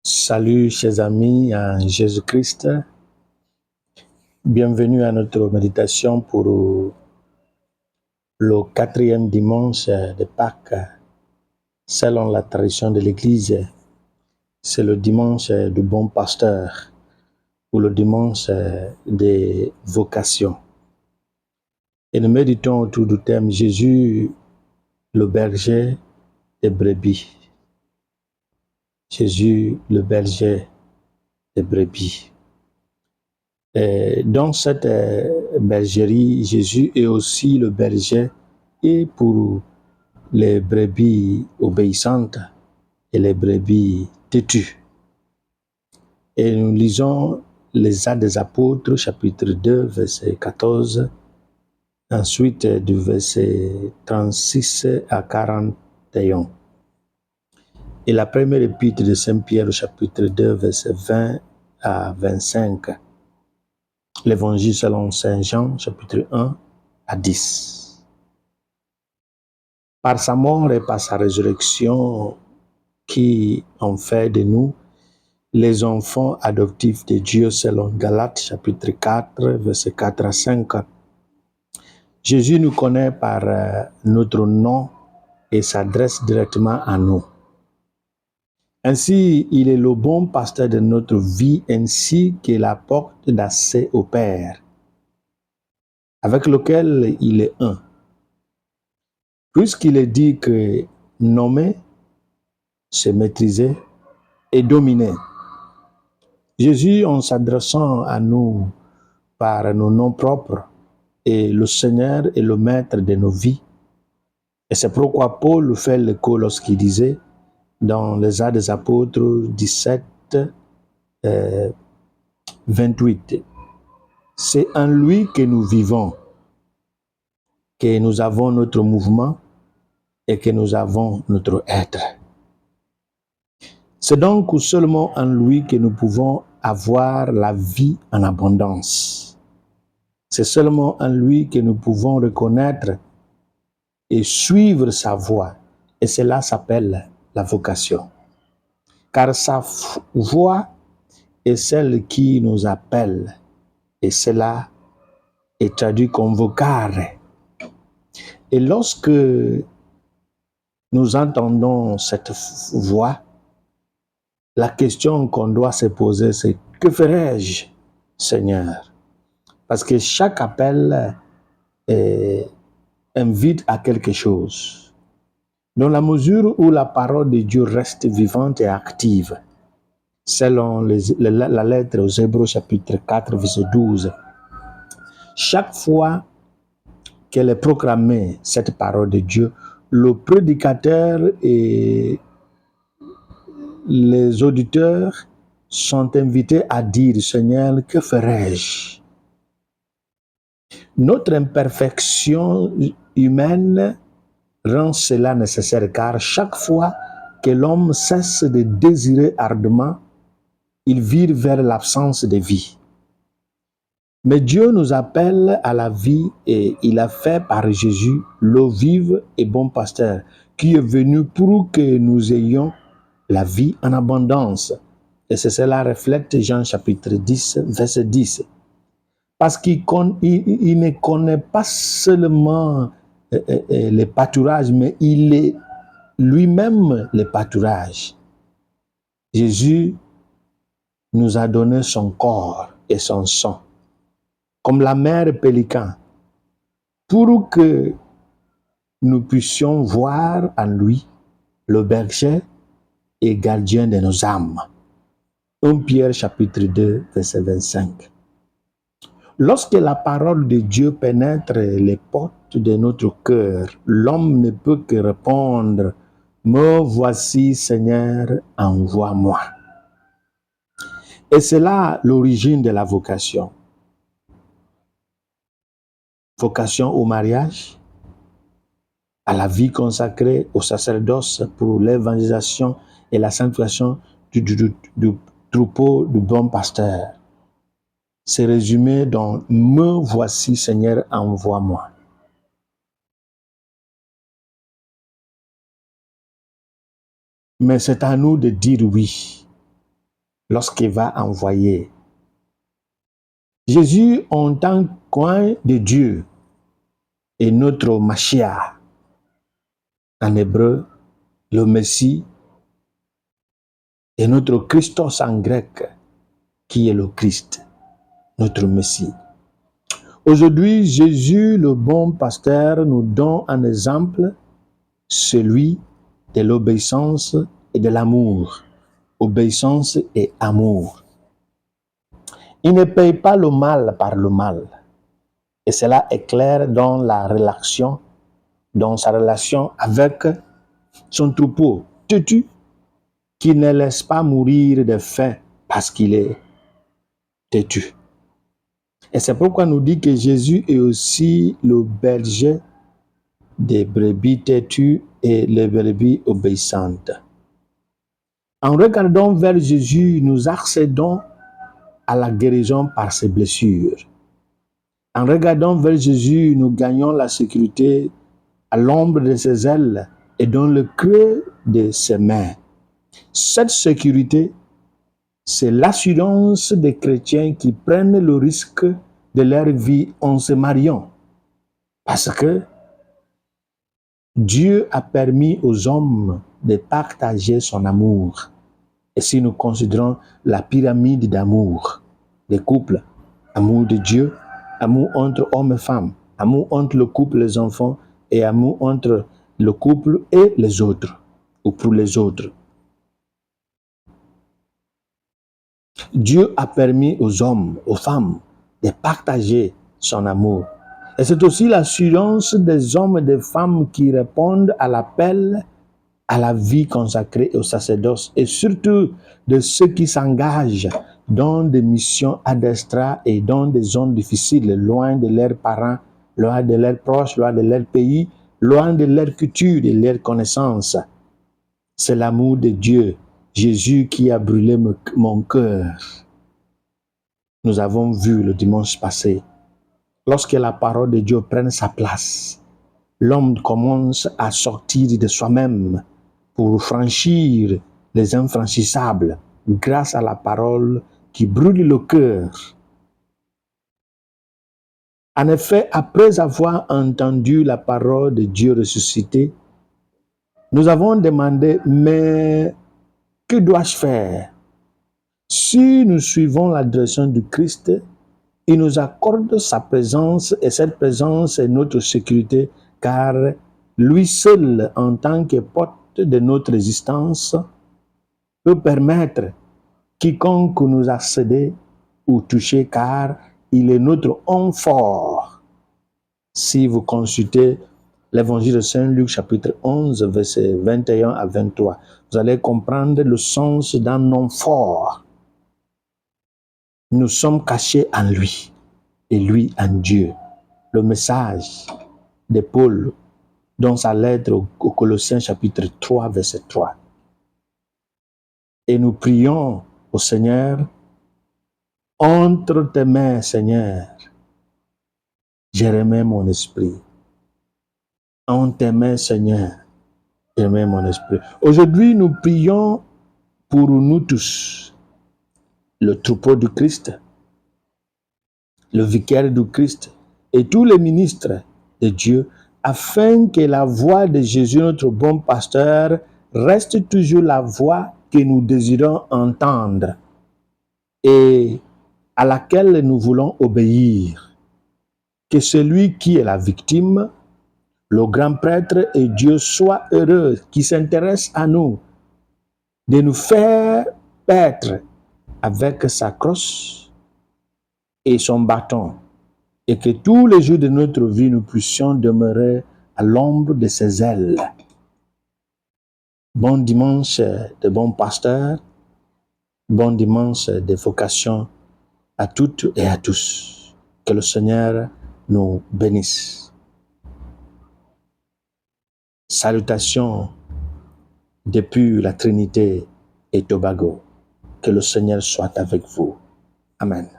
Salut chers amis en Jésus-Christ. Bienvenue à notre méditation pour le 4e dimanche de Pâques. Selon la tradition de l'Église, c'est le dimanche du bon pasteur ou le dimanche des vocations. Et nous méditons autour du thème Jésus, le berger des brebis. Jésus, le berger des brebis. Et dans cette bergerie, Jésus est aussi le berger et pour les brebis obéissantes et les brebis têtues. Et nous lisons les Actes des Apôtres, chapitre 2, verset 14, ensuite du verset 36 à 41. Et la première épître de Saint Pierre, chapitre 2, verset 20 à 25. L'évangile selon Saint Jean, chapitre 1 à 10. Par sa mort et par sa résurrection, qui ont fait de nous les enfants adoptifs de Dieu selon Galates, chapitre 4, verset 4 à 5. Jésus nous connaît par notre nom et s'adresse directement à nous. Ainsi, il est le bon pasteur de notre vie ainsi que la porte d'accès au Père, avec lequel il est un. Puisqu'il est dit que nommer, c'est maîtriser et dominer. Jésus, en s'adressant à nous par nos noms propres, est le Seigneur et le Maître de nos vies. Et c'est pourquoi Paul fait l'écho lorsqu'il disait dans les Actes des Apôtres 17, 28, c'est en lui que nous vivons, que nous avons notre mouvement et que nous avons notre être. C'est donc seulement en lui que nous pouvons avoir la vie en abondance. C'est seulement en lui que nous pouvons reconnaître et suivre sa voie. Et cela s'appelle la vocation. Car sa voix est celle qui nous appelle. Et cela est traduit comme vocare. Et lorsque nous entendons cette voix, la question qu'on doit se poser, c'est que ferais-je, Seigneur? Parce que chaque appel invite à quelque chose. Dans la mesure où la parole de Dieu reste vivante et active, selon la lettre aux Hébreux chapitre 4, verset 12, chaque fois qu'elle est proclamée, cette parole de Dieu, le prédicateur et les auditeurs sont invités à dire, Seigneur, que ferais-je? Notre imperfection humaine rend cela nécessaire, car chaque fois que l'homme cesse de désirer ardemment, il vire vers l'absence de vie. Mais Dieu nous appelle à la vie et il a fait par Jésus l'eau vive et bon pasteur, qui est venu pour que nous ayons la vie en abondance. Et c'est cela reflète Jean chapitre 10, verset 10. Parce qu'il ne connaît pas seulement les pâturages, mais il est lui-même le pâturage. Jésus nous a donné son corps et son sang, comme la mère pélican, pour que nous puissions voir en lui le berger et gardien de nos âmes. 1 Pierre chapitre 2, verset 25. Lorsque la parole de Dieu pénètre les portes de notre cœur, l'homme ne peut que répondre « Me voici, Seigneur, envoie-moi ». Et c'est là l'origine de la vocation. Vocation au mariage, à la vie consacrée au sacerdoce pour l'évangélisation et la sanctification du troupeau du bon pasteur. C'est résumé dans « Me voici, Seigneur, envoie-moi ». Mais c'est à nous de dire oui. lorsqu'il va envoyer. Jésus, en tant qu'un de Dieu, est notre Mashiach. En hébreu, le Messie, et notre Christos en grec, qui est le Christ, notre Messie. Aujourd'hui, Jésus, le bon pasteur, nous donne un exemple, celui de l'obéissance et de l'amour. Obéissance et amour. Il ne paye pas le mal par le mal. Et cela est clair dans sa relation avec son troupeau têtu, qui ne laisse pas mourir de faim parce qu'il est têtu. Et c'est pourquoi nous dit que Jésus est aussi le berger des brebis têtues et les brebis obéissantes. En regardant vers Jésus, nous accédons à la guérison par ses blessures. En regardant vers Jésus, nous gagnons la sécurité à l'ombre de ses ailes et dans le creux de ses mains. Cette sécurité, c'est l'assurance des chrétiens qui prennent le risque de leur vie en se mariant. Parce que Dieu a permis aux hommes de partager son amour. Et si nous considérons la pyramide d'amour des couples, amour de Dieu, amour entre hommes et femmes, amour entre le couple et les enfants, et amour entre le couple et les autres, ou pour les autres. Dieu a permis aux hommes, aux femmes, de partager son amour. Et c'est aussi l'assurance des hommes et des femmes qui répondent à l'appel à la vie consacrée au sacerdoce, et surtout de ceux qui s'engagent dans des missions adestra et dans des zones difficiles, loin de leurs parents, loin de leurs proches, loin de leur pays, loin de leur culture et leurs connaissances. C'est l'amour de Dieu, Jésus, qui a brûlé mon cœur. Nous avons vu le dimanche passé, lorsque la parole de Dieu prend sa place, l'homme commence à sortir de soi-même pour franchir les infranchissables grâce à la parole qui brûle le cœur. En effet, après avoir entendu la parole de Dieu ressuscité, nous avons demandé, mais que dois-je faire? Si nous suivons la direction du Christ, il nous accorde sa présence, et cette présence est notre sécurité, car lui seul, en tant que porte de notre existence, peut permettre quiconque nous accéder ou toucher, car il est notre homme fort. Si vous consultez l'évangile de Saint Luc, chapitre 11, versets 21 à 23, vous allez comprendre le sens d'un homme fort. Nous sommes cachés en lui, et lui en Dieu. Le message de Paul dans sa lettre aux Colossiens, chapitre 3, verset 3. Et nous prions au Seigneur, entre tes mains, Seigneur, j'ai remis mon esprit. En tes mains, Seigneur, j'ai remis mon esprit. Aujourd'hui, nous prions pour nous tous, le troupeau du Christ, le vicaire du Christ et tous les ministres de Dieu, afin que la voix de Jésus, notre bon pasteur, reste toujours la voix que nous désirons entendre et à laquelle nous voulons obéir. Que celui qui est la victime, le grand prêtre et Dieu, soit heureux, qui s'intéresse à nous, de nous faire paître avec sa crosse et son bâton, et que tous les jours de notre vie, nous puissions demeurer à l'ombre de ses ailes. Bon dimanche de bons pasteurs, bon dimanche de vocation à toutes et à tous. Que le Seigneur nous bénisse. Salutations depuis la Trinité et Tobago. Que le Seigneur soit avec vous. Amen.